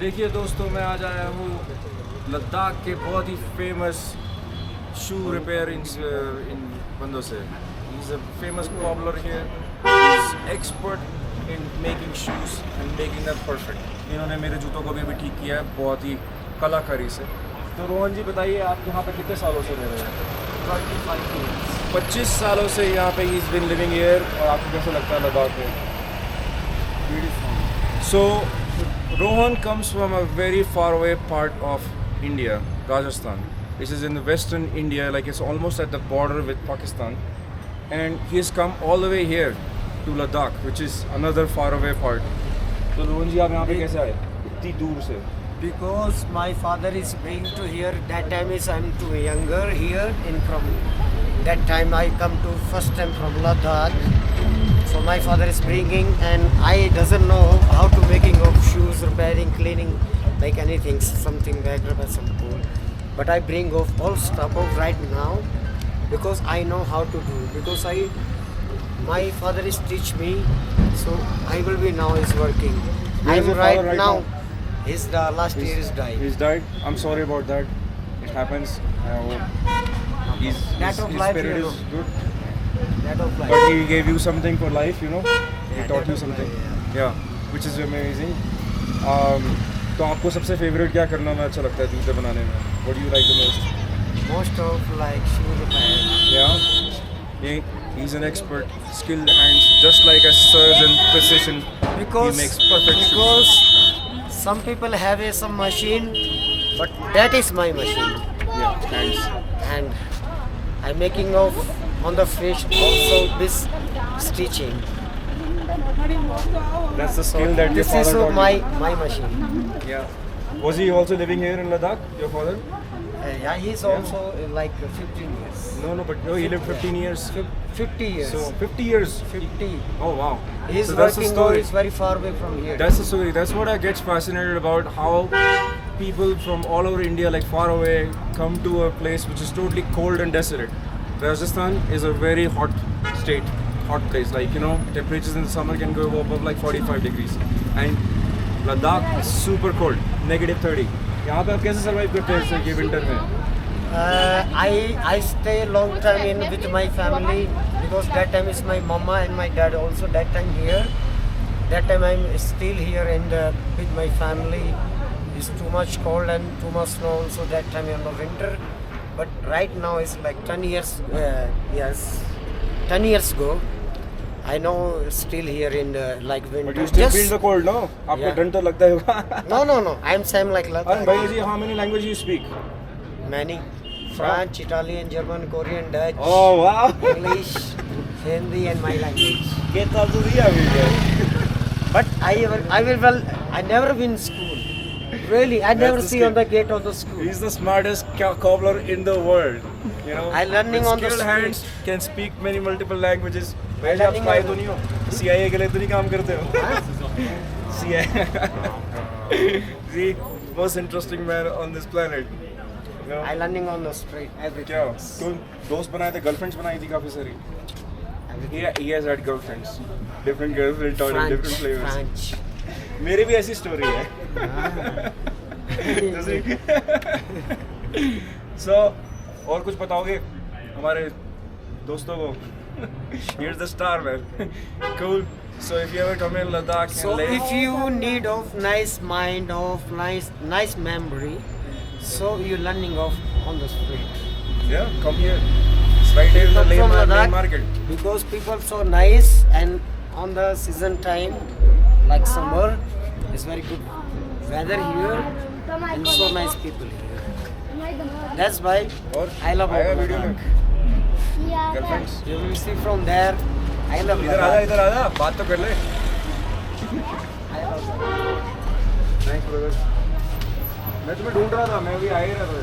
देखिए दोस्तों, मैं आज आया हूँ लद्दाख के बहुत ही फेमस शू रिपेयर इन बंदों से. He is a famous cobbler here. He is expert in making shoes and making them perfect. इन्होंने मेरे जूतों को भी ठीक किया है बहुत ही कलाकारी से. तो रोहन जी बताइए, आप यहाँ पे कितने सालों से रह रहे हैं? 25 सालों से यहाँ पे he is been living here. और आपको कैसा लगता है लद्दाख में? So, Rohan comes from a very far away part of India, Rajasthan. This is in the western India, like it's almost at the border with Pakistan. And he has come all the way here to Ladakh, which is another far away part. So, Rohan ji, आप यहाँ पे कैसे आए? इतनी दूर से? Because my father is bringing to here. That time is I'm too younger here. In from that time I come to first time from Ladakh. So my father is bringing, and I doesn't know how to making of shoes, repairing, cleaning, like anything, something like some pool. But I bring off all stuff off right now because I know how to do. Because my father is teach me, so I will be now is working. Where is I'm your right father right now. now? He's the last year is died. He's died. I'm sorry about that. It happens. I hope his life, spirit you know. is good. That of life. But he gave you something for life, you know. He Yeah, taught that you of something. life, Yeah, which is amazing. तो आपको सबसे favourite क्या करना में अच्छा लगता है जूते बनाने में? What do you like the most? Most of like shoe repair. Yeah. He's an expert, skilled hands, just like a surgeon, precision. Because he makes perfect shoes. because some people have some machine, but that is my machine, Yeah, hands. and I'm making of on the fish also this stitching. That's the So skill that your this father is taught my machine. you. Yeah. Was he also living here in Ladakh, your father? Yeah, he's also like 15 years. No, but no, he lived 15 years. 50 years. So 50 years. 50. Oh wow. He's So that's the working story. is very far away from here. That's the story. That's what I get fascinated about, how people from all over India, like far away, come to a place which is totally cold and desolate. Rajasthan is a very hot state, hot place. Like, you know, temperatures in the summer can go above like 45 degrees. And Ladakh is super cold, -30. यहाँ पे आप कैसे survive करते हैं sir ये winter में? I stay long time in with my family because that time is my mama and my dad also that time here. That time I'm still here and with my family. It's too much cold and too much snow also that time in the winter. But right now it's like 10 years. Yes, 10 years ago. I know still here in the like winter. But you still feel the cold, no? आपको Yeah. डर तो लगता होगा. No. I'm same like And Ladakh. Bhaiya ji, how many languages you speak? Many. French, Italian, German, Korean, Dutch, Oh wow. English, Hindi, and my language. Get out of here, But I never been school. Really, I never the see skill. on the gate of the school. He's the smartest cobbler in the world. You know, I learning with on the skilled street. hands can speak many multiple languages. वैसे आप learning spy on- तो नहीं हो? CIA के लिए तो नहीं काम करते हो? CIA. The most interesting man on this planet. You know? I learning on the street everything. क्या? तो दोस्त बनाए थे, girlfriends बनाई थी काफी सारी. He has had girlfriends. Different girlfriends, taught him different flavors. French. मेरी भी ऐसी स्टोरी है. So, और कुछ बताओगे हमारे दोस्तों को? Here's the star, man. Cool. So if you ever come in Ladakh, So and if you need of nice mind, of nice memory, so you learning of on the street. yeah, come here. It's right here in the Come from main Ladakh market. because people so nice and on the season time like summer is very good weather here and so nice people here. That's why और I love आएगा Ladakh. Video में girlfriends. You will see from there. I love Ladakh. इधर आजा बात तो कर ले. I love Ladakh. Thanks brother. मैं तुम्हें ढूंढ रहा था, मैं भी आ ही रहा था.